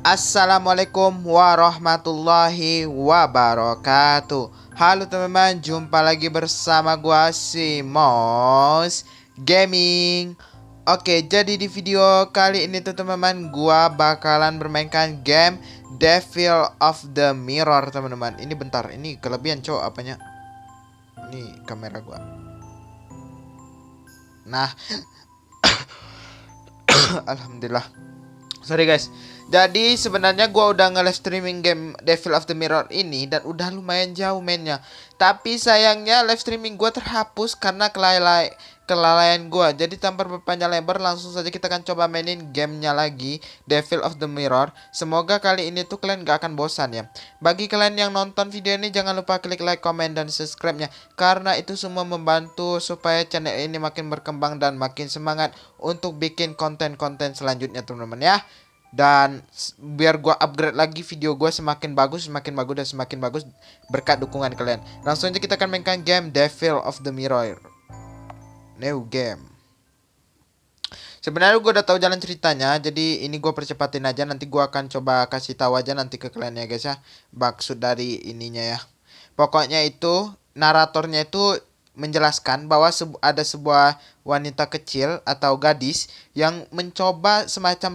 Assalamualaikum warahmatullahi wabarakatuh. Halo teman-teman, jumpa lagi bersama gua Simos Gaming. Oke, jadi di video kali ini tuh teman-teman, gua bakalan bermainkan game Devil of the Mirror teman-teman. Ini bentar, ini kelebihan cowok apanya? Ini kamera gua. Nah, alhamdulillah. Sorry guys. Jadi sebenarnya gua udah nge-live streaming game Devil of the Mirror ini dan udah lumayan jauh mainnya. Tapi sayangnya live streaming gua terhapus karena kelalaian gua. Jadi tanpa berpanjang lebar langsung saja kita akan coba mainin gamenya lagi, Devil of the Mirror. Semoga kali ini tuh kalian gak akan bosan ya. Bagi kalian yang nonton video ini jangan lupa klik like, comment, dan subscribe-nya, karena itu semua membantu supaya channel ini makin berkembang dan makin semangat untuk bikin konten-konten selanjutnya teman-teman ya. Dan biar gua upgrade lagi video gua semakin bagus dan semakin bagus berkat dukungan kalian. Langsung aja kita akan mainkan game Devil of the Mirror. New game. Sebenarnya gue udah tahu jalan ceritanya, jadi ini gue percepatin aja. Nanti gue akan coba kasih tahu aja nanti ke kalian ya guys ya, maksud dari ininya ya. Pokoknya itu naratornya itu menjelaskan bahwa ada sebuah wanita kecil atau gadis yang mencoba semacam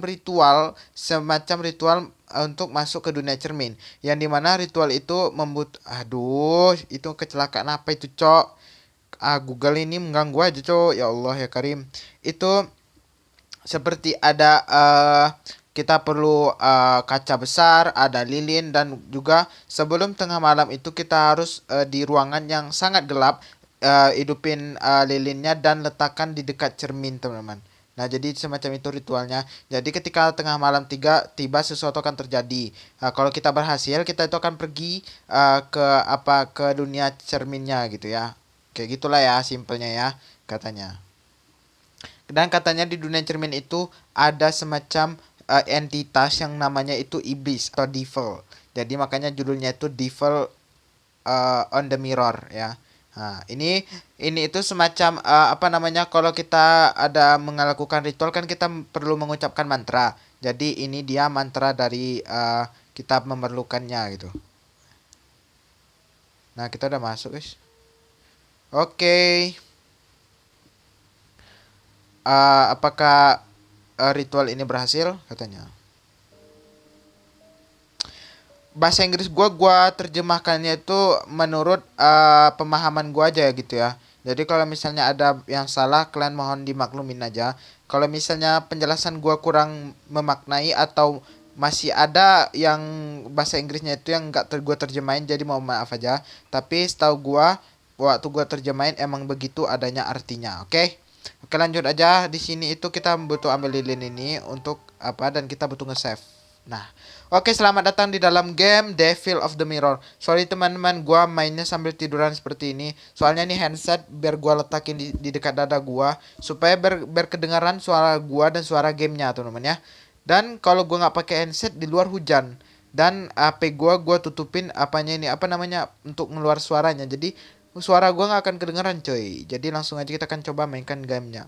ritual untuk masuk ke dunia cermin, yang dimana ritual itu itu kecelakaan apa itu cok. Google ini mengganggu aja cok, ya Allah ya Karim. Itu seperti ada kita perlu kaca besar, ada lilin, dan juga sebelum tengah malam itu kita harus di ruangan yang sangat gelap, hidupin lilinnya dan letakkan di dekat cermin teman-teman. Nah jadi semacam itu ritualnya. Jadi ketika tengah malam tiba sesuatu akan terjadi. Kalau kita berhasil kita itu akan pergi ke dunia cerminnya gitu ya. Kayak gitulah ya simpelnya ya katanya. Dan katanya di dunia cermin itu ada semacam entitas yang namanya itu iblis atau devil. Jadi makanya judulnya itu Devil on the Mirror ya. Nah, ini itu semacam apa namanya, kalau kita ada melakukan ritual kan kita perlu mengucapkan mantra. Jadi ini dia mantra dari kita memerlukannya gitu. Nah, kita udah masuk, guys. Oke. Apakah ritual ini berhasil katanya? Bahasa Inggris gua terjemahkannya itu menurut pemahaman gua aja gitu ya. Jadi kalau misalnya ada yang salah kalian mohon dimaklumin aja. Kalau misalnya penjelasan gua kurang memaknai atau masih ada yang bahasa Inggrisnya itu yang enggak gua terjemahin, jadi mohon maaf aja. Tapi setahu gua waktu gua terjemahin emang begitu adanya artinya. Oke? Oke, lanjut aja. Di sini itu kita butuh ambil lilin ini untuk apa, dan kita butuh nge-save. Nah, oke, selamat datang di dalam game Devil of the Mirror. Sorry teman-teman, gua mainnya sambil tiduran seperti ini. Soalnya ini handset biar gua letakin di dekat dada gua supaya berkedengaran suara gua dan suara gamenya teman-teman ya. Dan kalau gua nggak pakai handset di luar hujan, dan HP gua tutupin apanya ini apa namanya untuk ngeluar suaranya. Jadi suara gua nggak akan kedengaran coy. Jadi langsung aja kita akan coba mainkan gamenya.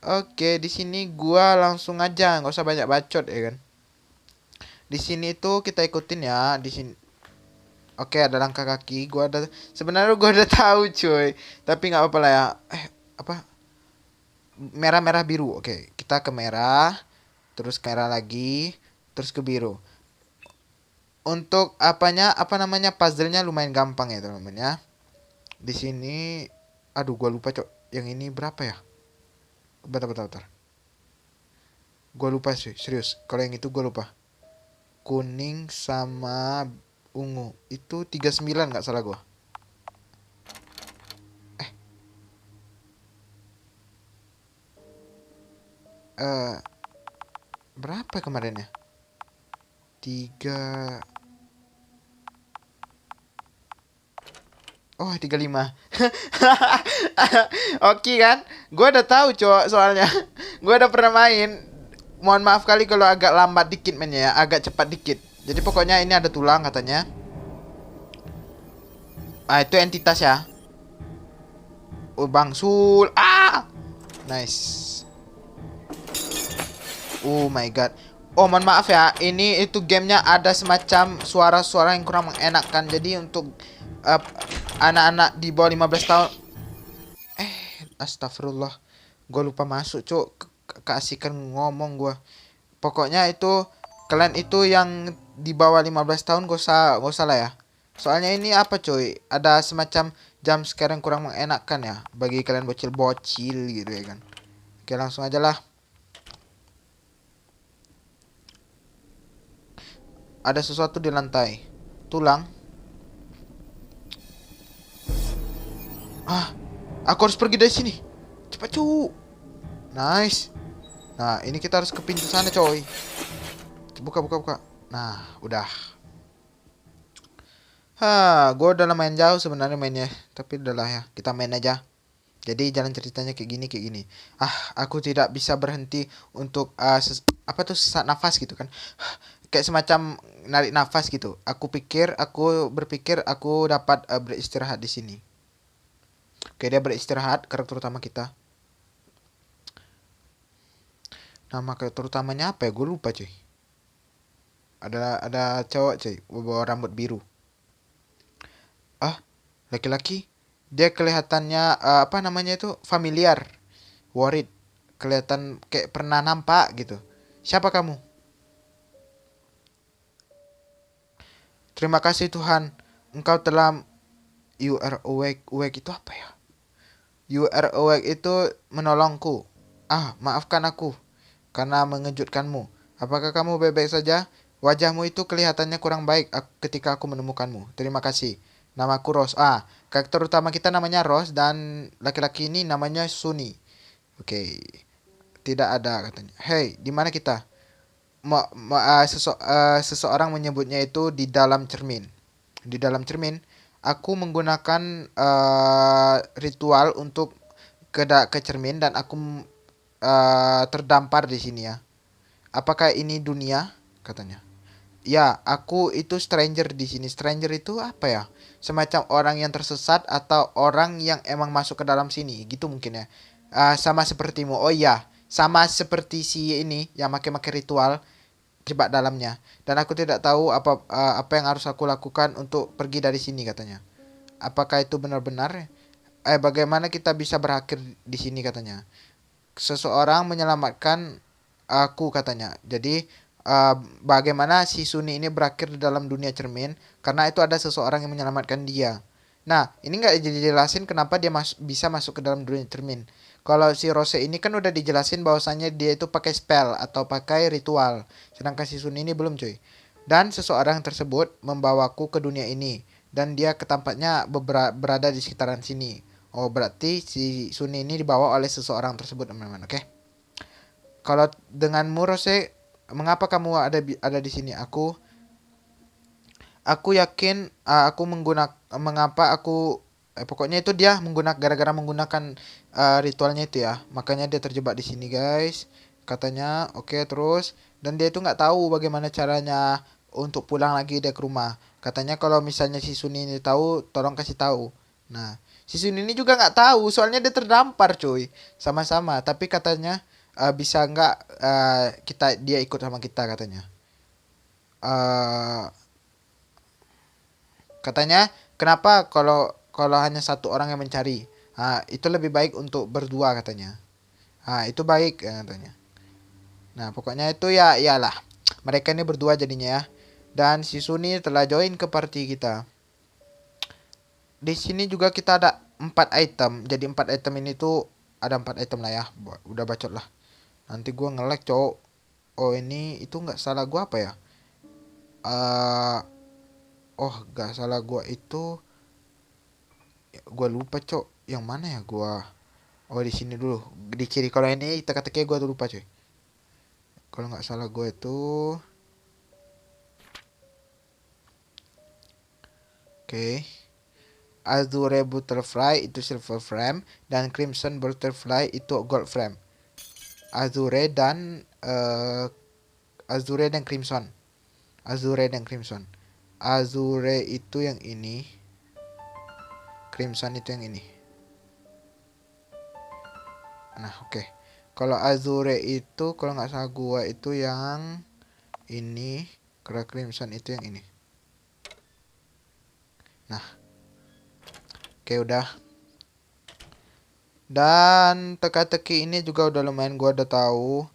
Oke, di sini gua langsung aja, nggak usah banyak bacot ya kan. Di sini tuh kita ikutin ya, di sini. Oke, ada langkah kaki. Sebenarnya gua udah tahu cuy, tapi nggak apa-apa lah ya. Apa? Merah merah biru. Oke, kita ke merah, terus ke merah lagi, terus ke biru. Untuk apa namanya puzzle-nya lumayan gampang ya teman-teman ya. Di sini, aduh gua lupa cok. Yang ini berapa ya? Bentar. Gua lupa sih, serius. Kalau yang itu gua lupa. Kuning sama ungu itu 39 nggak salah gua. eh Berapa kemarin ya? 3. Oh, 35. Oke kan? Gua udah tahu cowok soalnya. Gua udah pernah main. Mohon maaf kali kalau agak lambat dikit mainnya ya, agak cepat dikit. Jadi pokoknya ini ada tulang katanya. Itu entitas ya. Oh, bangsul. Nice. Oh my god. Oh, mohon maaf ya. Ini itu gamenya ada semacam suara-suara yang kurang mengenakan. Jadi untuk eh, anak-anak di bawah 15 tahun. Astagfirullah. Gue lupa masuk, cuk. Keasikan ngomong gue. Pokoknya itu kalian itu yang di bawah 15 tahun gak usah lah ya. Soalnya ini apa cuy? Ada semacam jam sekarang kurang mengenakan ya bagi kalian bocil-bocil gitu ya kan. Oke, langsung aja lah. Ada sesuatu di lantai. Tulang. Ah, aku harus pergi dari sini. Cepat cu. Nice. Nah, ini kita harus ke pintu sana coy. Buka, buka, buka. Nah, udah. Gue udah lumayan jauh sebenarnya mainnya. Tapi udahlah ya, kita main aja. Jadi jalan ceritanya kayak gini, kayak gini. Aku tidak bisa berhenti untuk apa tuh sesak nafas gitu kan. Kayak semacam narik nafas gitu. Aku berpikir aku dapat beristirahat di sini. Oke, dia beristirahat, karakter utama kita. Nama karakter utamanya apa ya? Gue lupa cuy. Ada cowok cuy, bawa rambut biru. Ah, laki-laki. Dia kelihatannya apa namanya itu familiar, worried. Kelihatan kayak pernah nampak gitu. Siapa kamu? Terima kasih Tuhan, Engkau telah you are awake. Awake itu apa ya? You are awake itu menolongku. Maafkan aku karena mengejutkanmu. Apakah kamu baik-baik saja? Wajahmu itu kelihatannya kurang baik ketika aku menemukanmu. Terima kasih. Namaku Rose. Karakter utama kita namanya Rose dan laki-laki ini namanya Sunny. Oke, tidak ada katanya. Hey, di mana kita? Seseorang menyebutnya itu di dalam cermin. Di dalam cermin, aku menggunakan ritual untuk ke cermin dan aku terdampar di sini ya. Apakah ini dunia? Katanya. Ya, aku itu stranger di sini. Stranger itu apa ya? Semacam orang yang tersesat atau orang yang emang masuk ke dalam sini, gitu mungkin ya. Sama sepertimu. Oh iya, sama seperti si ini yang make-make ritual jebak dalamnya. Dan aku tidak tahu apa yang harus aku lakukan untuk pergi dari sini katanya. Apakah itu benar-benar? Bagaimana kita bisa berakhir di sini katanya. Seseorang menyelamatkan aku katanya. Jadi bagaimana si Suni ini berakhir di dalam dunia cermin karena itu ada seseorang yang menyelamatkan dia. Nah, ini nggak dijelasin kenapa dia bisa masuk ke dalam dunia cermin. Kalau si Rose ini kan udah dijelasin bahwasannya dia itu pakai spell atau pakai ritual. Sedangkan si Suni ini belum cuy. Dan seseorang tersebut membawaku ke dunia ini. Dan dia ketampaknya berada di sekitaran sini. Oh, berarti si Suni ini dibawa oleh seseorang tersebut, teman-teman. Oke. Kalau denganmu Rose, mengapa kamu ada di sini? Aku yakin aku mengapa aku pokoknya itu dia gara-gara menggunakan ritualnya itu ya. Makanya dia terjebak di sini, guys. Katanya, oke, terus dan dia itu nggak tahu bagaimana caranya untuk pulang lagi dia ke rumah. Katanya kalau misalnya si Suni ini tahu, tolong kasih tahu. Nah, si Suni ini juga nggak tahu, soalnya dia terdampar, cuy. Sama-sama, tapi katanya bisa nggak dia ikut sama kita katanya. Eh Katanya, kenapa kalau kalau hanya satu orang yang mencari? Itu lebih baik untuk berdua katanya. Itu baik katanya. Nah, pokoknya itu ya iyalah. Mereka ini berdua jadinya ya. Dan si Suni telah join ke party kita. Di sini juga kita ada 4 item. Jadi 4 item ini tuh ada 4 item lah ya. Udah bacot lah. Nanti gua nge-lag, cowok. Oh, ini itu nggak salah gua apa ya? Uh, Gak salah gua itu gua lupa, cok. Yang mana ya gua? Oh, di sini dulu. Di kiri. Kalau ini teka-teki gue tuh lupa cuy. Kalau nggak salah gue itu. Oke. Azure Butterfly itu silver frame dan Crimson Butterfly itu gold frame. Azure dan Azure dan Crimson. Azure dan Crimson. Azure itu yang ini. Crimson itu yang ini. Nah, oke. Kalau Azure itu kalau nggak salah gue itu yang Ini Crimson itu yang ini. Nah, oke udah. Dan teka-teki ini juga udah lumayan gua udah tahu.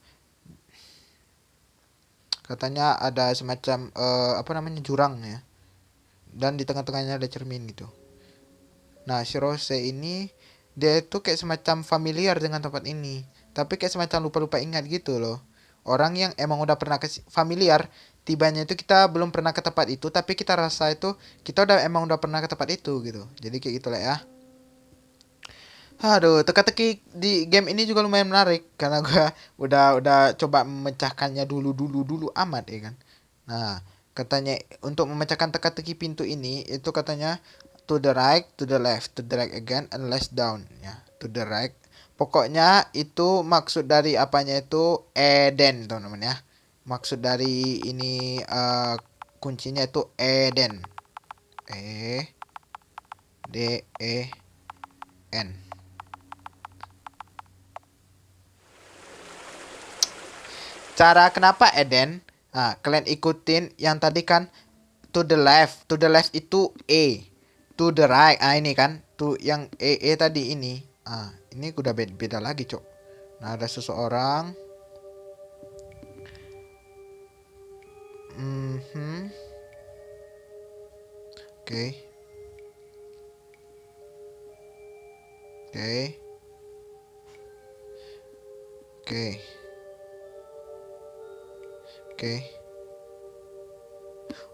Katanya ada semacam apa namanya jurang ya. Dan di tengah-tengahnya ada cermin gitu. Nah, si Rose ini dia itu kayak semacam familiar dengan tempat ini, tapi kayak semacam lupa-lupa ingat gitu loh. Orang yang emang udah pernah familiar, tibanya itu kita belum pernah ke tempat itu, tapi kita rasa itu kita emang udah pernah ke tempat itu gitu. Jadi kayak gitulah ya. Aduh, teka-teki di game ini juga lumayan menarik karena gua udah coba memecahkannya dulu amat ya kan. Nah, katanya untuk memecahkan teka-teki pintu ini itu katanya to the right, to the left, to the right again and less down ya. To the right. Pokoknya itu maksud dari apanya itu Eden, teman-teman ya. Maksud dari ini kuncinya itu Eden. E D E N. Cara kenapa Eden? Nah, kalian ikutin yang tadi kan to the left. To the left itu E. To the right. Ah ini kan. To yang E tadi ini. Ah, ini udah beda lagi, Cok. Nah, ada seseorang. Oke. Oke. Oke. Oke.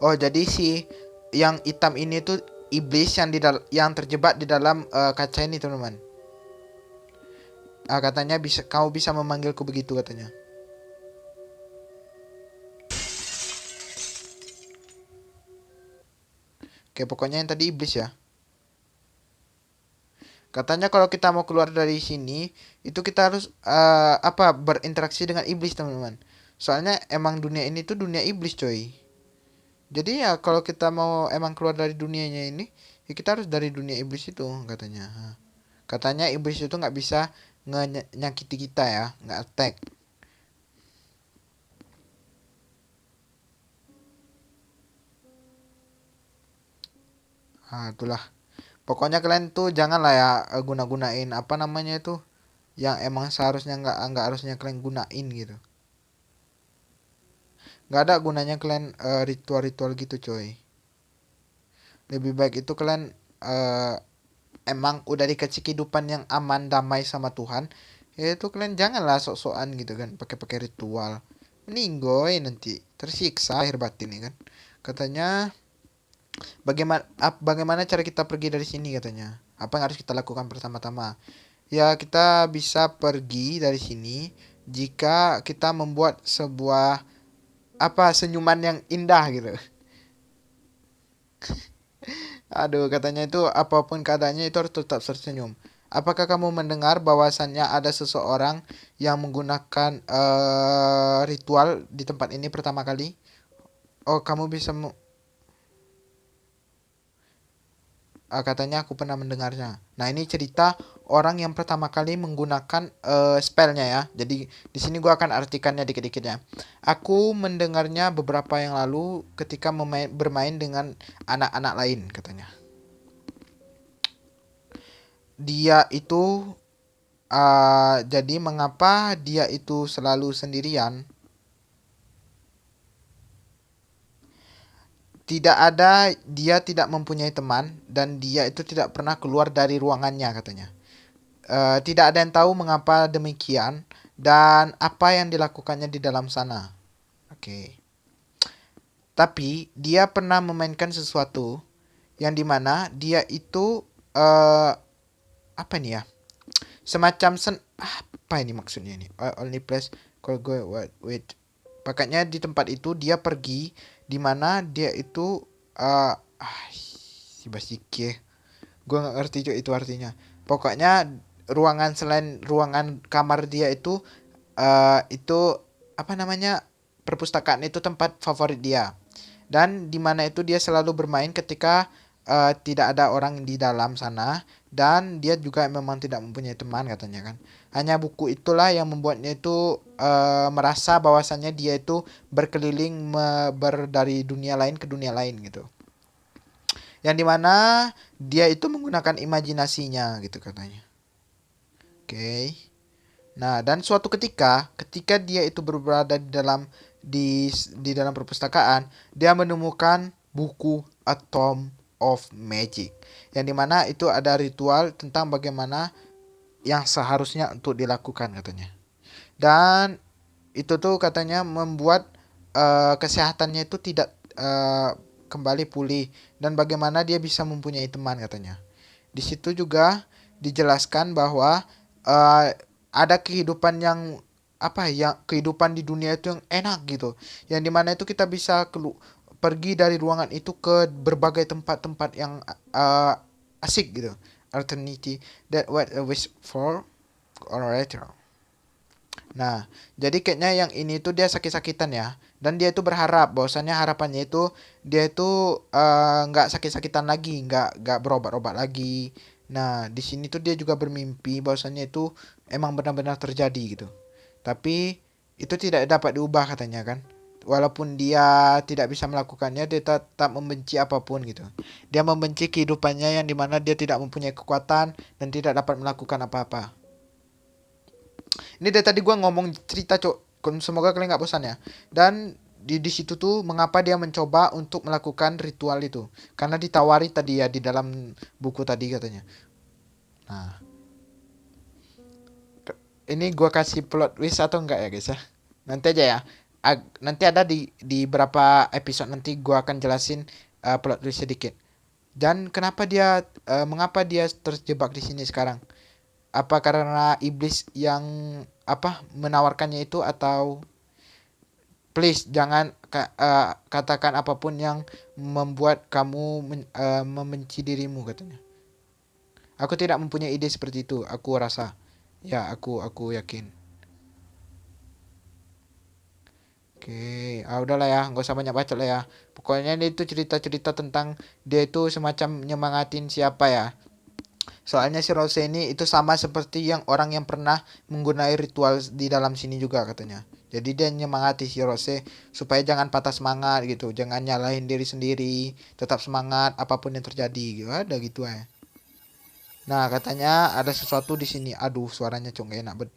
Oh, jadi si yang hitam ini tuh iblis yang terjebak di dalam kaca ini, teman-teman. Katanya kamu bisa memanggilku begitu katanya. Oke, pokoknya yang tadi iblis ya. Katanya kalau kita mau keluar dari sini, itu kita harus berinteraksi dengan iblis, teman-teman. Soalnya emang dunia ini tuh dunia iblis, coy. Jadi ya kalau kita mau emang keluar dari dunianya ini, ya kita harus dari dunia iblis itu katanya. Katanya iblis itu nggak bisa nyakiti kita ya, nggak attack. Itulah. Pokoknya kalian tuh janganlah ya guna-gunain apa namanya itu yang emang seharusnya nggak harusnya kalian gunain gitu. Nggak ada gunanya kalian ritual-ritual gitu, coy. Lebih baik itu kalian emang udah dikasih kehidupan yang aman damai sama Tuhan, ya itu kalian janganlah sok-sokan gitu kan pakai-pakai ritual. Meninggoy nanti tersiksa akhir batin ya kan. Katanya bagaimana cara kita pergi dari sini katanya. Apa yang harus kita lakukan pertama-tama? Ya kita bisa pergi dari sini jika kita membuat sebuah senyuman yang indah gitu. Aduh, katanya itu apapun keadaannya itu harus tetap tersenyum. Apakah kamu mendengar bahwasannya ada seseorang yang menggunakan ritual di tempat ini pertama kali? Oh, kamu bisa katanya aku pernah mendengarnya. Nah, ini cerita orang yang pertama kali menggunakan spellnya ya. Jadi di sini gua akan artikannya dikit-dikit ya. Aku mendengarnya beberapa yang lalu ketika bermain dengan anak-anak lain katanya. Dia itu jadi mengapa dia itu selalu sendirian? Dia tidak mempunyai teman dan dia itu tidak pernah keluar dari ruangannya katanya. Tidak ada yang tahu mengapa demikian dan apa yang dilakukannya di dalam sana. Oke. Tapi dia pernah memainkan sesuatu yang dimana dia itu apa nih ya? Semacam apa ini maksudnya ini? Only place call go wait. Pakatnya di tempat itu dia pergi di mana dia itu si basike. Gue nggak ngerti itu artinya. Pokoknya ruangan selain ruangan kamar dia itu apa namanya perpustakaan itu tempat favorit dia dan di mana itu dia selalu bermain ketika tidak ada orang di dalam sana, dan dia juga memang tidak mempunyai teman katanya kan. Hanya buku itulah yang membuatnya itu merasa bahwasannya dia itu berkeliling dari dunia lain ke dunia lain gitu. Yang dimana dia itu menggunakan imajinasinya gitu katanya. Oke. Nah, dan suatu ketika dia itu berada di dalam perpustakaan, dia menemukan buku A Tome of Magic, yang dimana itu ada ritual tentang bagaimana yang seharusnya untuk dilakukan katanya. Dan itu tuh katanya membuat kesehatannya itu tidak kembali pulih, dan bagaimana dia bisa mempunyai teman katanya. Di situ juga dijelaskan bahwa uh, ada kehidupan yang kehidupan di dunia itu yang enak gitu, yang dimana itu kita bisa pergi dari ruangan itu ke berbagai tempat-tempat yang asik gitu, alternative that what a wish for or later. Nah, jadi kayaknya yang ini tuh dia sakit-sakitan ya. Dan dia itu berharap bahwasannya harapannya itu dia itu nggak sakit-sakitan lagi, nggak berobat-obat lagi. Nah, di sini tuh dia juga bermimpi bahwasannya itu emang benar-benar terjadi gitu. Tapi itu tidak dapat diubah katanya kan. Walaupun dia tidak bisa melakukannya, dia tetap membenci apapun gitu. Dia membenci kehidupannya yang dimana dia tidak mempunyai kekuatan dan tidak dapat melakukan apa-apa. Ini dari tadi gue ngomong cerita cok. Semoga kalian nggak bosan ya. Dan di situ tuh mengapa dia mencoba untuk melakukan ritual itu? Karena ditawari tadi ya di dalam buku tadi katanya. Nah, ini gue kasih plot twist atau enggak ya guys ya? Nanti aja ya. Nanti ada di berapa episode nanti gue akan jelasin plot twist sedikit. Dan mengapa dia terjebak di sini sekarang? Apa karena iblis yang menawarkannya itu, atau please jangan katakan apapun yang membuat kamu membenci dirimu katanya. Aku tidak mempunyai ide seperti itu, aku rasa. Ya, aku yakin. Oke, udahlah ya, nggak usah banyak bacot lah ya. Pokoknya ini itu cerita-cerita tentang dia itu semacam nyemangatin siapa ya. Soalnya si Rose ini itu sama seperti yang orang yang pernah menggunakan ritual di dalam sini juga katanya. Jadi dia nyemangati si Rose supaya jangan patah semangat gitu, jangan nyalahin diri sendiri, tetap semangat apapun yang terjadi gitu. Ada gitu ya. Nah, katanya ada sesuatu di sini. Aduh, suaranya cong gak enak bet.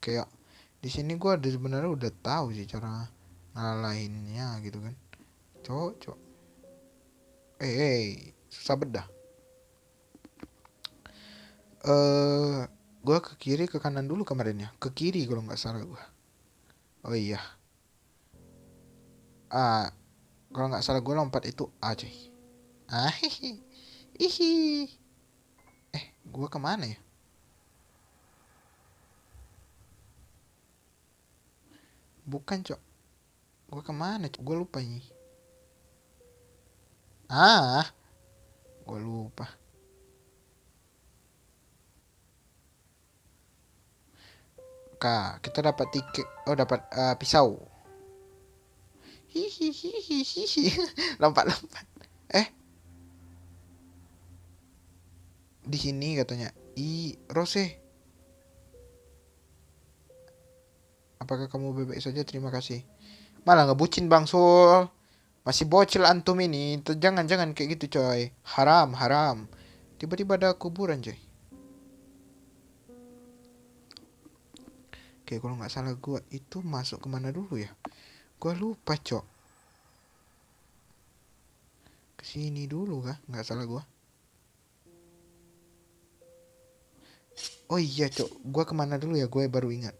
Kayak di sini gua sebenarnya udah tahu sih cara ngalahinnya gitu kan. Cok. Susah bedah. Gue ke kiri ke kanan dulu kemarin ya. Ke kiri kalau nggak salah gue. Oh iya. Ah, kalau nggak salah gue lompat itu A cuy. Hihi. Ihi. Gue kemana ya? Bukan cok. Gue kemana cok? Gue lupa ini. Gue lupa. Kita dapat tiket. Oh, dapat pisau. Hihihihihi. Lompat. Eh, di sini katanya. Rose. Apakah kamu bebek saja? Terima kasih. Malah ngebucin Bang Sul. Masih bocil antum ini. Jangan kayak gitu coy. Haram. Tiba-tiba ada kuburan coy. Oke, kalau nggak salah gue itu masuk kemana dulu ya? Gue lupa cok. Kesini dulu kah? Nggak salah gue. Oh iya cok. Gue kemana dulu ya? Gue baru ingat.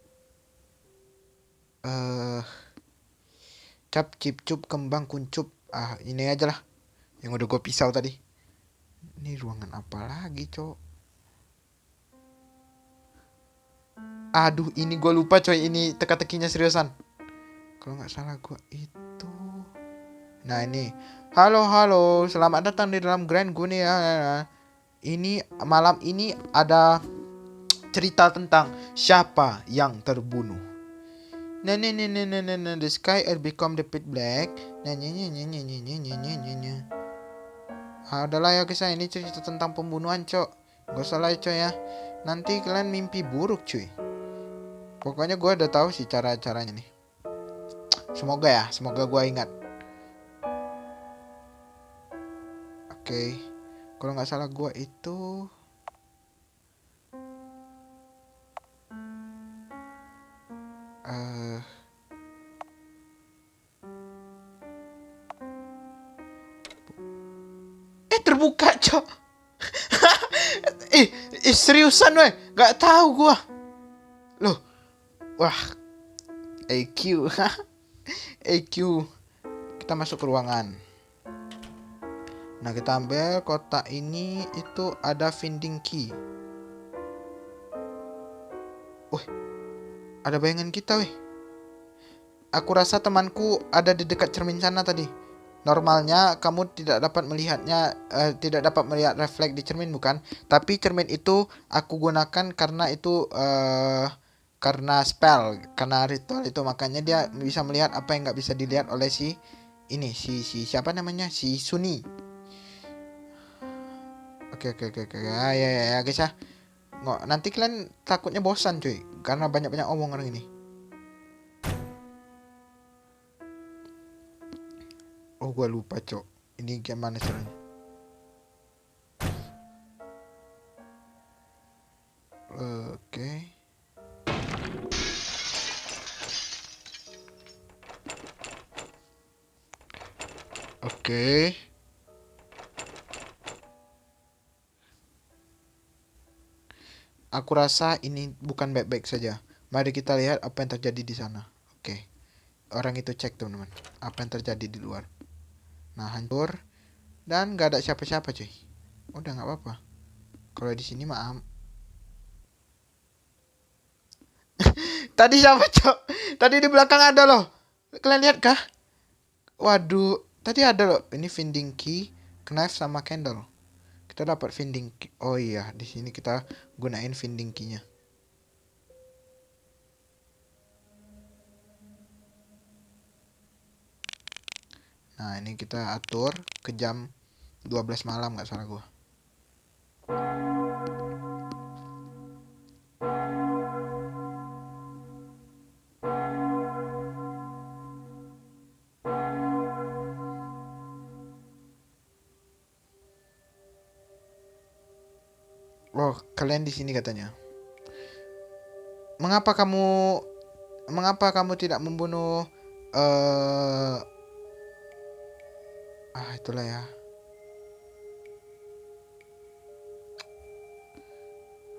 Cap, cip, cup, kembang, kuncup. Ini aja lah. Yang udah gue pisau tadi. Ini ruangan apa lagi cok? Aduh, ini gue lupa coy. Ini teka-tekinya seriusan. Kalau nggak salah gue itu. Nah ini. Halo. Selamat datang di dalam Grand Gunia. Ini malam ini ada cerita tentang siapa yang terbunuh. Nah, the sky had become the pitch black. Nah, udahlah ya guys, ini cerita tentang pembunuhan, cok. Gak salah ya, coy ya. Nanti kalian mimpi buruk, cuy. Pokoknya gue udah tahu sih cara-caranya nih. Semoga gue ingat. Oke. Kalau nggak salah gue itu terbuka, cok. Seriusan weh, nggak tahu gue. Loh. Wah. EQ. EQ. Kita masuk ke ruangan. Nah, kita ambil kotak ini, itu ada finding key. Wih, ada bayangan kita, wih. Aku rasa temanku ada di dekat cermin sana tadi. Normalnya kamu tidak dapat melihatnya, tidak dapat melihat refleks di cermin, bukan? Tapi cermin itu aku gunakan karena itu karena spell, karena ritual itu, makanya dia bisa melihat apa yang nggak bisa dilihat oleh si siapa namanya, si Suni. Oke. Ya guys ya. Nanti kalian takutnya bosan, cuy, karena banyak omong orang ini. Oh, gue lupa, cok. Ini gimana caranya? Oke. Aku rasa ini bukan baik-baik saja. Mari kita lihat apa yang terjadi di sana. Oke. Orang itu cek, teman-teman, apa yang terjadi di luar. Nah, hancur dan gak ada siapa-siapa, cuy. Udah nggak apa-apa. Kalau di sini mah Tadi siapa, cok? Tadi di belakang ada loh. Kalian lihat kah? Waduh, tadi ada loh. Ini finding key, knife sama candle. Kita dapat finding key. Oh iya, di sini kita gunain finding key-nya. Nah, ini kita atur ke jam 12 malam, nggak salah gua. Oh, kalian di sini katanya. Mengapa kamu tidak membunuh itulah ya.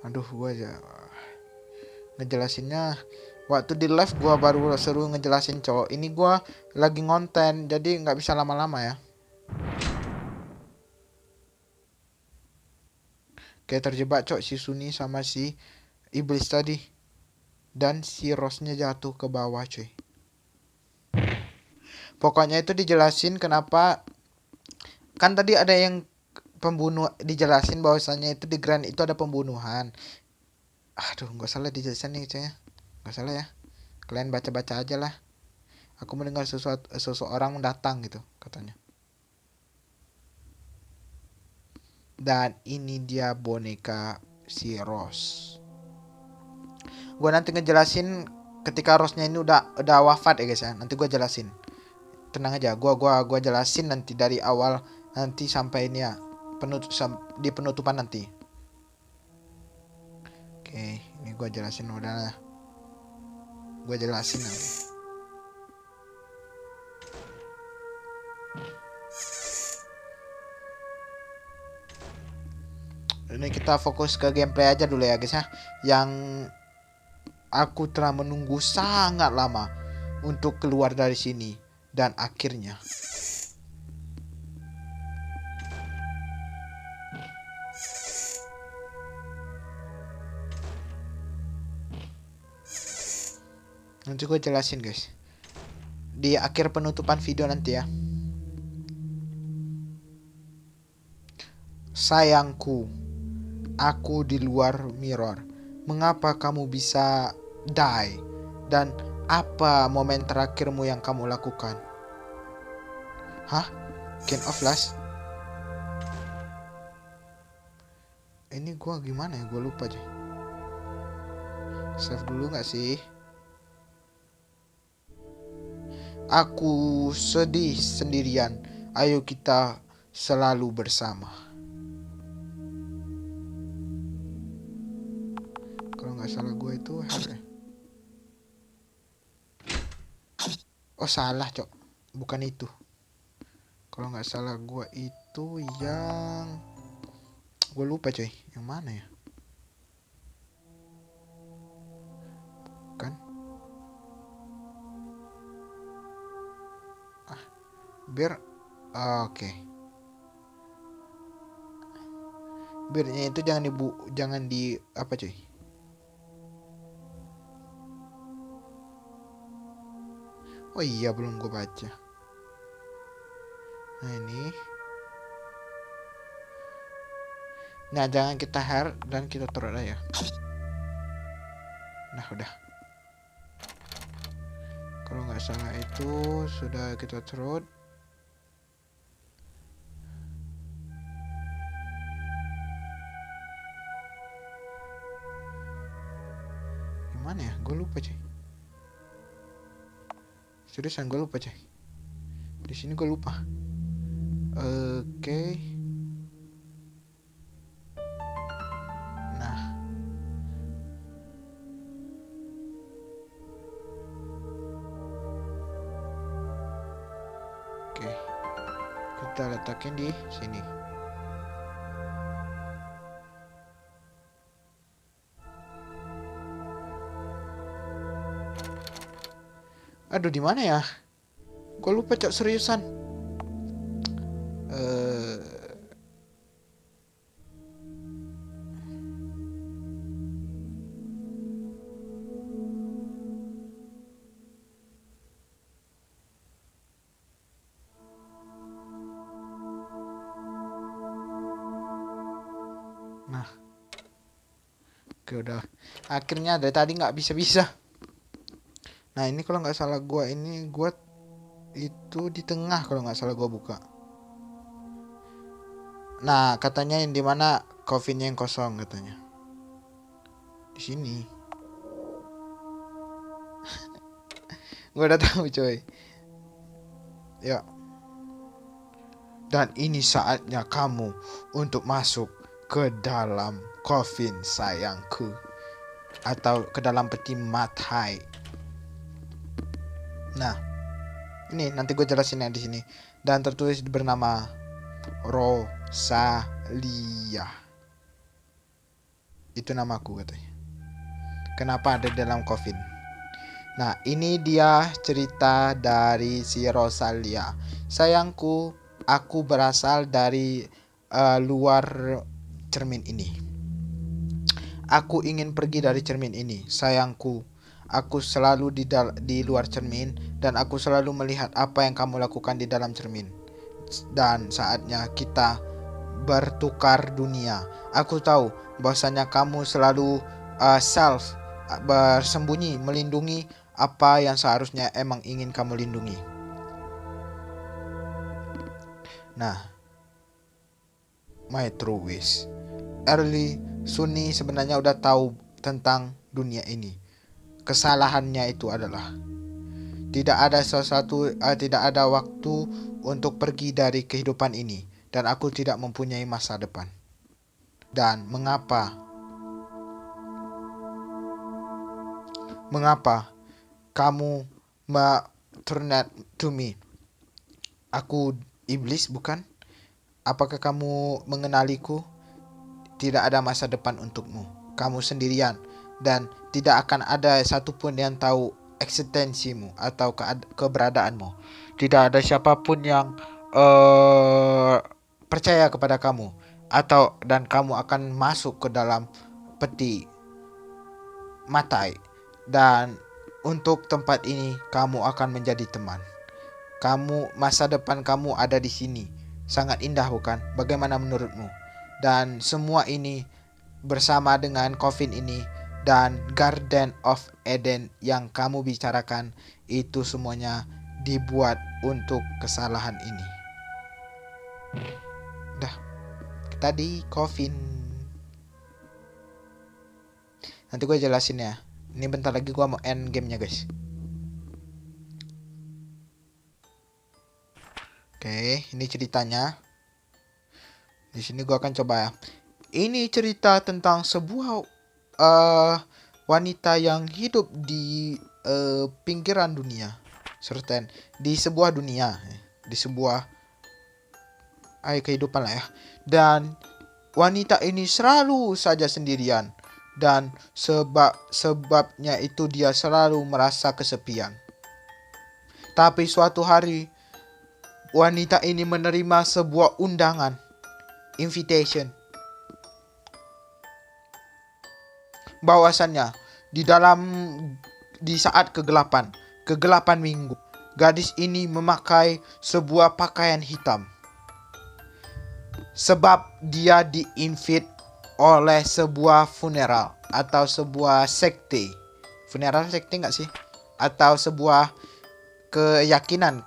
Aduh, gua aja ngejelasinnya waktu di live gua baru seru ngejelasin, cowok. Ini gua lagi ngonten, jadi nggak bisa lama-lama ya. Kayak terjebak, cok, si Suni sama si iblis tadi. Dan si Rose-nya jatuh ke bawah, cuy. Pokoknya itu dijelasin kenapa. Kan tadi ada yang pembunuh, dijelasin bahwasannya itu di Grand itu ada pembunuhan. Aduh, nggak salah dijelasin nih, cuy ya. Nggak salah ya. Kalian baca-baca aja lah. Aku mendengar seseorang datang gitu, katanya. Dan ini dia boneka si Rose. Gue nanti ngejelasin ketika Rose-nya ini udah wafat ya guys ya. Nanti gue jelasin. Tenang aja, gue jelasin nanti dari awal nanti sampai ini ya di penutupan nanti. Oke, ini gue jelasin udah. Gue jelasin nanti. Ini kita fokus ke gameplay aja dulu ya guys ya. Yang aku telah menunggu sangat lama untuk keluar dari sini. Dan akhirnya nanti gue jelasin guys di akhir penutupan video nanti ya. Sayangku, aku di luar mirror. Mengapa kamu bisa die? Dan Apa momen terakhirmu yang kamu lakukan? Hah? Can of last? Ini gua gimana ya? Gua lupa aja. Save dulu gak sih? Aku sedih sendirian. Ayo kita selalu bersama. Kalau nggak salah gue itu Her. Oh salah cok, bukan itu. Kalau nggak salah gue itu yang gue lupa coy. Yang mana ya? Kan? Biar oke. Birnya itu jangan di apa cuy? Oh iya belum gue baca. Nah ini. Nah jangan kita hair dan kita turut aja. Nah udah. Kalau nggak salah itu sudah kita turut. Gimana ya? Gue lupa cuy. Seriusan gue lupa coy. Di sini gue lupa. Oke. Nah. Oke. Kita letakin di sini. Aduh di mana ya? Gue lupa cok seriusan. Nah. Oke udah. Akhirnya dari tadi nggak bisa-bisa. Nah ini kalau nggak salah gue itu di tengah kalau nggak salah gue buka. Nah katanya yang dimana coffin-nya yang kosong katanya. Di sini. Gue udah tahu coy. Ya. Dan ini saatnya kamu untuk masuk ke dalam coffin sayangku. Atau ke dalam peti matai. Nah, ini nanti gue jelasin ya di sini. Dan tertulis bernama Rosalia. Itu namaku katanya. Kenapa ada di dalam coffin? Nah, ini dia cerita dari si Rosalia. Sayangku, aku berasal dari luar cermin ini. Aku ingin pergi dari cermin ini. Sayangku, aku selalu di luar cermin dan aku selalu melihat apa yang kamu lakukan di dalam cermin. Dan saatnya kita bertukar dunia. Aku tahu bahwasanya kamu selalu bersembunyi, melindungi apa yang seharusnya emang ingin kamu lindungi. Nah, my true wish. Early Sunni sebenarnya udah tahu tentang dunia ini. Kesalahannya itu adalah tidak ada waktu untuk pergi dari kehidupan ini dan aku tidak mempunyai masa depan. Dan mengapa kamu turn to me? Aku iblis bukan? Apakah kamu mengenaliku? Tidak ada masa depan untukmu. Kamu sendirian dan tidak akan ada satupun yang tahu eksistensimu atau keberadaanmu. Tidak ada siapapun yang percaya kepada kamu dan kamu akan masuk ke dalam peti matai dan untuk tempat ini kamu akan menjadi teman. Masa depan kamu ada di sini. Sangat indah bukan? Bagaimana menurutmu? Dan semua ini bersama dengan coffin ini dan Garden of Eden yang kamu bicarakan itu semuanya dibuat untuk kesalahan ini. Dah, tadi Coffin. Nanti gue jelasin ya. Ini bentar lagi gue mau end gamenya guys. Oke, ini ceritanya. Di sini gue akan coba ya. Ini cerita tentang sebuah wanita yang hidup di pinggiran dunia. Certain di sebuah dunia, di sebuah kehidupan lah ya. Dan wanita ini selalu saja sendirian. Dan sebabnya itu dia selalu merasa kesepian. Tapi suatu hari wanita ini menerima sebuah undangan, invitation. Bahwasannya di saat kegelapan minggu, gadis ini memakai sebuah pakaian hitam. Sebab dia di-invite oleh sebuah funeral atau sebuah sekte. Funeral sekte nggak sih? Atau sebuah keyakinan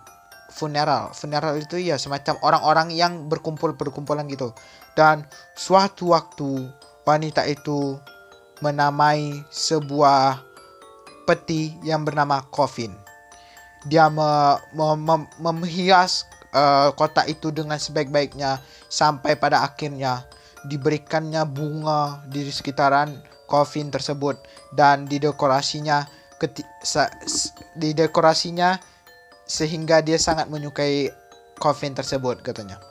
funeral. Funeral itu ya semacam orang-orang yang berkumpulan gitu. Dan suatu waktu wanita itu menamai sebuah peti yang bernama coffin. Dia menghias kotak itu dengan sebaik-baiknya sampai pada akhirnya diberikannya bunga di sekitaran coffin tersebut dan didekorasinya sehingga dia sangat menyukai coffin tersebut katanya.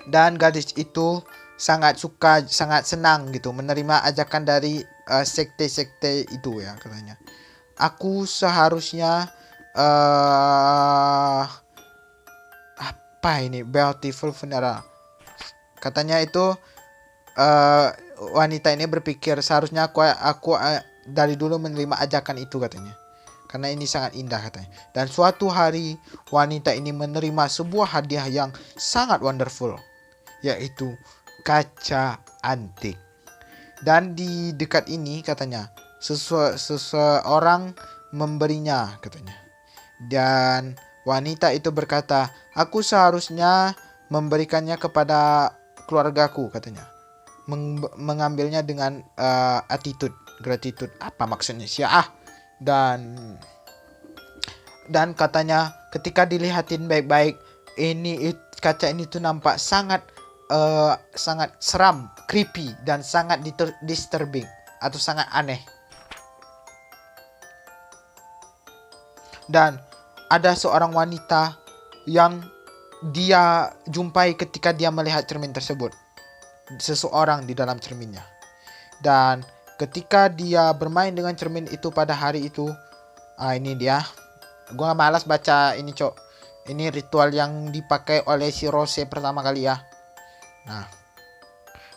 Dan gadis itu sangat senang gitu menerima ajakan dari sekte-sekte itu ya katanya. Aku seharusnya apa ini beautiful funeral. Katanya itu wanita ini berpikir seharusnya aku dari dulu menerima ajakan itu katanya. Karena ini sangat indah katanya. Dan suatu hari wanita ini menerima sebuah hadiah yang sangat wonderful, yaitu kaca antik. Dan di dekat ini katanya seseorang memberinya katanya. Dan wanita itu berkata, aku seharusnya memberikannya kepada keluargaku katanya. Mengambilnya dengan gratitude. Apa maksudnya sih? Dan katanya ketika dilihatin baik-baik, kaca ini tuh nampak sangat seram, creepy dan sangat disturbing atau sangat aneh. Dan ada seorang wanita yang dia jumpai ketika dia melihat cermin tersebut. Seseorang di dalam cerminnya. Dan ketika dia bermain dengan cermin itu pada hari itu, ini dia. Gua malas baca ini, Cok. Ini ritual yang dipakai oleh si Rose pertama kali ya. Nah,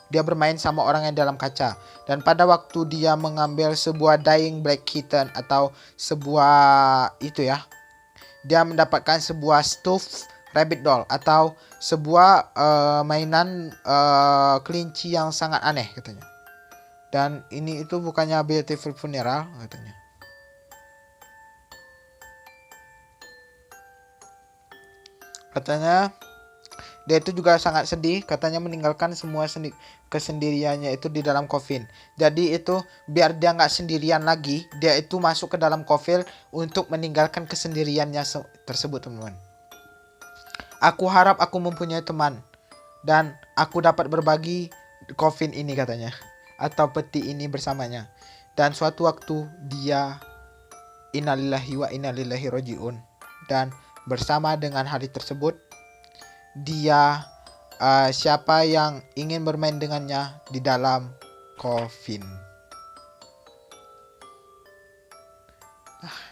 dia bermain sama orang yang dalam kaca. Dan pada waktu dia mengambil sebuah dying black kitten atau sebuah itu ya, dia mendapatkan sebuah stuffed rabbit doll atau sebuah mainan kelinci yang sangat aneh katanya. Dan ini itu bukannya beautiful funeral katanya. Katanya dia itu juga sangat sedih, katanya meninggalkan semua kesendiriannya itu di dalam coffin. Jadi itu biar dia nggak sendirian lagi, dia itu masuk ke dalam coffin untuk meninggalkan kesendiriannya tersebut, teman-teman. Aku harap aku mempunyai teman dan aku dapat berbagi coffin ini katanya, atau peti ini bersamanya. Dan suatu waktu dia innalillahi wa innalillahi rojiun, dan bersama dengan hari tersebut dia siapa yang ingin bermain dengannya di dalam coffin.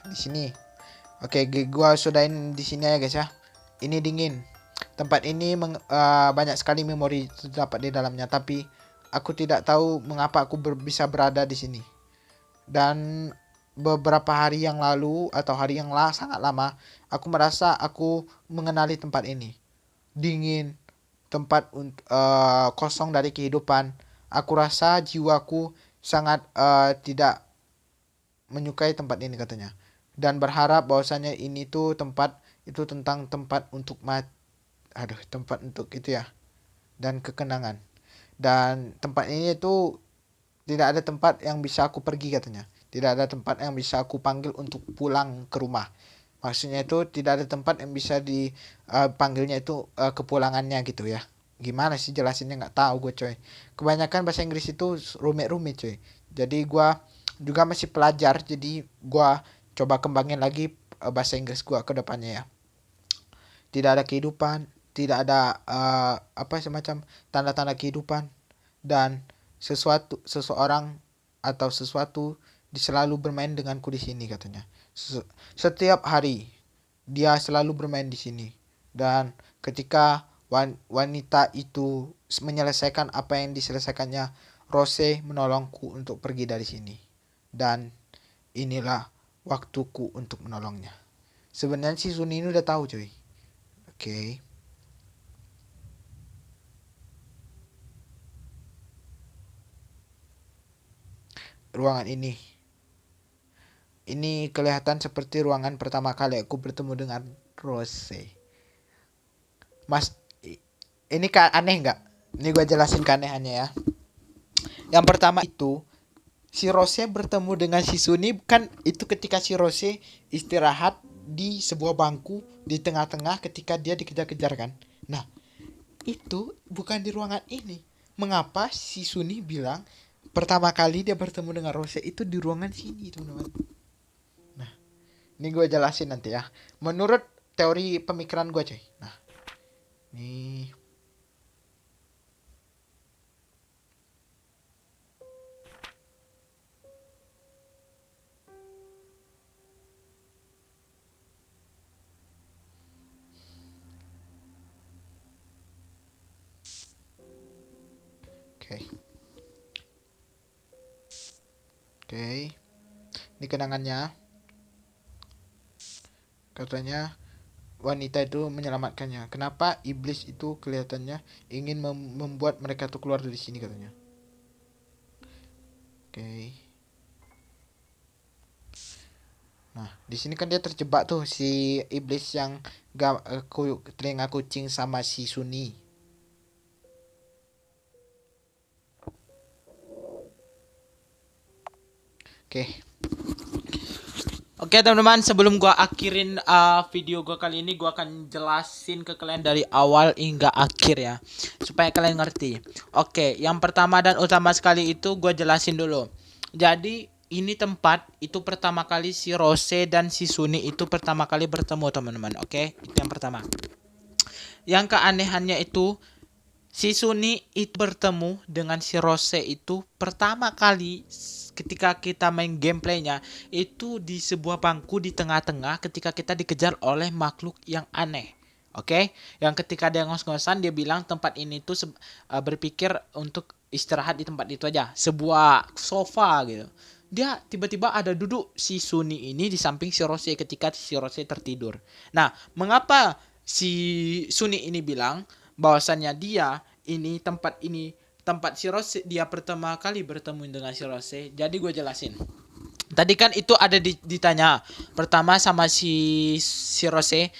Di sini. Oke, gua sudahin di sini ya guys ya. Ini dingin. Tempat ini banyak sekali memori terdapat di dalamnya, tapi aku tidak tahu mengapa aku bisa berada di sini. Dan beberapa hari yang lalu atau hari yang sangat lama, aku merasa aku mengenali tempat ini. Dingin, tempat kosong dari kehidupan. Aku rasa jiwaku sangat tidak menyukai tempat ini katanya, dan berharap bahwasanya ini tuh tempat itu tentang tempat untuk tempat untuk itu ya, dan kekenangan. Dan tempat ini tuh tidak ada tempat yang bisa aku pergi katanya. Tidak ada tempat yang bisa aku panggil untuk pulang ke rumah. Maksudnya itu tidak ada tempat yang bisa dipanggilnya itu kepulangannya gitu ya. Gimana sih jelasinnya, nggak tahu gue coy. Kebanyakan bahasa Inggris itu rumit-rumit coy. Jadi gue juga masih pelajar, jadi gue coba kembangin lagi bahasa Inggris gue ke depannya ya. Tidak ada kehidupan, tidak ada semacam tanda-tanda kehidupan, dan seseorang atau sesuatu selalu bermain denganku di sini katanya. Setiap hari dia selalu bermain di sini, dan ketika wanita itu menyelesaikan apa yang diselesaikannya, Rose menolongku untuk pergi dari sini, dan inilah waktuku untuk menolongnya. Sebenarnya si Suni ini udah tahu cuy. Oke. Ruangan ini kelihatan seperti ruangan pertama kali aku bertemu dengan Rose. Mas, ini aneh nggak? Ini gue jelasin keanehannya ya. Yang pertama itu, si Rose bertemu dengan si Suni kan itu ketika si Rose istirahat di sebuah bangku di tengah-tengah ketika dia dikejar-kejar kan. Nah, itu bukan di ruangan ini. Mengapa si Suni bilang pertama kali dia bertemu dengan Rose itu di ruangan sini, teman-teman? Nah, ini gue jelasin nanti ya. Menurut teori pemikiran gue coy. Nah, nih. Oke. Oke. Ini kenangannya. Katanya wanita itu menyelamatkannya. Kenapa iblis itu kelihatannya ingin membuat mereka tuh keluar dari sini katanya. Oke. Nah, di sini kan dia terjebak tuh si iblis yang telinga kucing sama si Suni. Oke. Oke teman-teman, sebelum gua akhirin video gua kali ini, gua akan jelasin ke kalian dari awal hingga akhir ya, supaya kalian ngerti. Oke, yang pertama dan utama sekali itu gua jelasin dulu. Jadi ini tempat itu pertama kali si Rose dan si Suni itu pertama kali bertemu teman-teman. Oke, itu yang pertama. Yang keanehannya itu, si Suni itu bertemu dengan si Rose itu pertama kali ketika kita main gameplaynya itu di sebuah bangku di tengah-tengah ketika kita dikejar oleh makhluk yang aneh. Oke, yang ketika dia ngos-ngosan dia bilang tempat ini tuh berpikir untuk istirahat di tempat itu aja, sebuah sofa gitu. Dia tiba-tiba ada duduk si Suni ini di samping si Rose ketika si Rose tertidur. Nah, mengapa si Suni ini bilang bahwasannya tempat si Rose, dia pertama kali bertemu dengan si Rose. Jadi gue jelasin. Tadi kan itu ada ditanya pertama sama si Rose,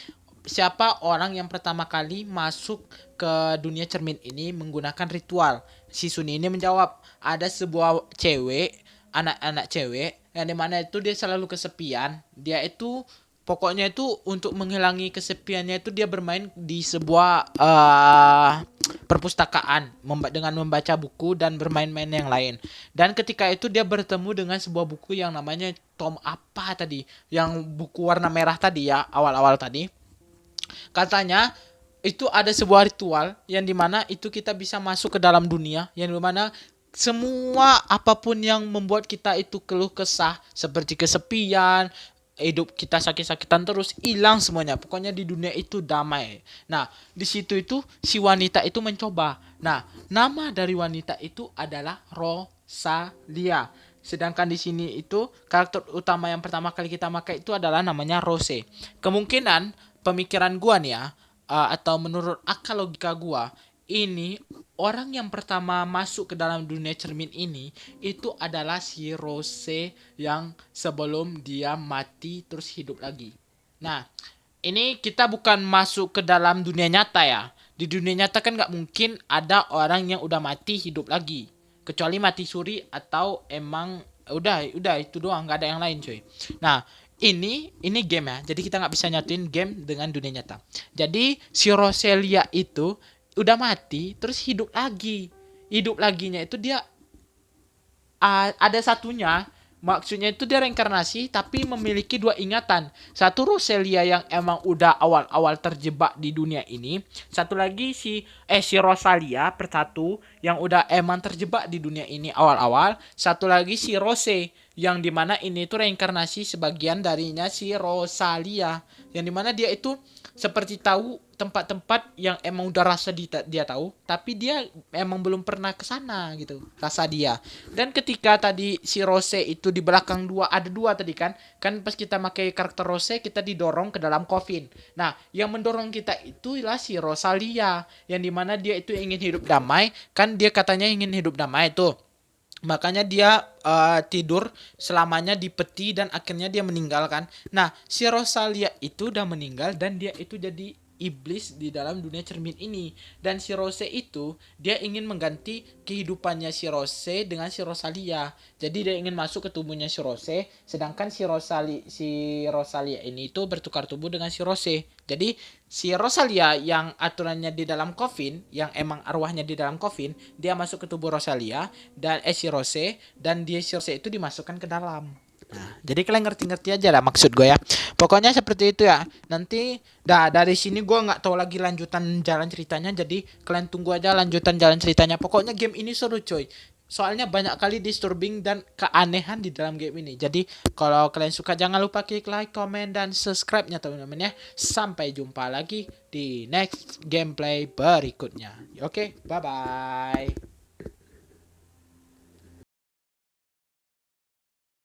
siapa orang yang pertama kali masuk ke dunia cermin ini menggunakan ritual. Si Suni ini menjawab, ada sebuah cewek, anak-anak cewek yang dimana itu dia selalu kesepian. Dia itu pokoknya itu untuk menghilangi kesepiannya itu dia bermain di sebuah perpustakaan dengan membaca buku dan bermain-main yang lain. Dan ketika itu dia bertemu dengan sebuah buku yang namanya Tom apa tadi, yang buku warna merah tadi ya, awal-awal tadi. Katanya itu ada sebuah ritual yang dimana itu kita bisa masuk ke dalam dunia yang dimana semua apapun yang membuat kita itu keluh kesah seperti kesepian, hidup kita sakit-sakitan terus, hilang semuanya. Pokoknya di dunia itu damai. Nah, di situ itu si wanita itu mencoba. Nah, nama dari wanita itu adalah Rosalia. Sedangkan di sini itu karakter utama yang pertama kali kita pakai itu adalah namanya Rose. Kemungkinan pemikiran gua nih ya, atau menurut akal logika gua, ini orang yang pertama masuk ke dalam dunia cermin ini itu adalah si Rose yang sebelum dia mati terus hidup lagi. Nah, ini kita bukan masuk ke dalam dunia nyata ya. Di dunia nyata kan nggak mungkin ada orang yang udah mati hidup lagi. Kecuali mati suri atau emang udah itu doang, nggak ada yang lain cuy. Nah, ini game ya. Jadi kita nggak bisa nyatuin game dengan dunia nyata. Jadi si Roselia itu udah mati terus hidup lagi. Hidup laginya itu dia ada satunya, maksudnya itu dia reinkarnasi tapi memiliki dua ingatan. Satu Roselia yang emang udah awal-awal terjebak di dunia ini, satu lagi si Rosalia persatu yang udah emang terjebak di dunia ini awal-awal, satu lagi si Rose yang dimana ini tuh reinkarnasi sebagian darinya si Rosalia, yang dimana dia itu seperti tahu tempat-tempat yang emang udah rasa dia tahu, tapi dia emang belum pernah ke sana gitu rasa dia. Dan ketika tadi si Rose itu di belakang ada dua tadi kan pas kita pakai karakter Rose kita didorong ke dalam coffin. Nah, yang mendorong kita itulah si Rosalia, yang dimana dia itu ingin hidup damai, kan dia katanya ingin hidup damai tuh. Makanya dia tidur selamanya di peti dan akhirnya dia meninggal kan. Nah, si Rosalia itu udah meninggal dan dia itu jadi iblis di dalam dunia cermin ini. Dan si Rose itu dia ingin mengganti kehidupannya si Rose dengan si Rosalia. Jadi dia ingin masuk ke tubuhnya si Rose, sedangkan si Rosalia ini itu bertukar tubuh dengan si Rose. Jadi si Rosalia yang aturannya di dalam coffin, yang emang arwahnya di dalam coffin, dia masuk ke tubuh Rosalia dan si Rose, dan dia si Rose itu dimasukkan ke dalam. Nah, jadi kalian ngerti-ngerti aja lah maksud gue ya. Pokoknya seperti itu ya. Nanti dari sini gue nggak tahu lagi lanjutan jalan ceritanya. Jadi kalian tunggu aja lanjutan jalan ceritanya. Pokoknya game ini seru coy. Soalnya banyak kali disturbing dan keanehan di dalam game ini. Jadi kalau kalian suka jangan lupa klik like, comment, dan subscribe-nya teman-teman ya. Sampai jumpa lagi di next gameplay berikutnya. Oke, bye-bye.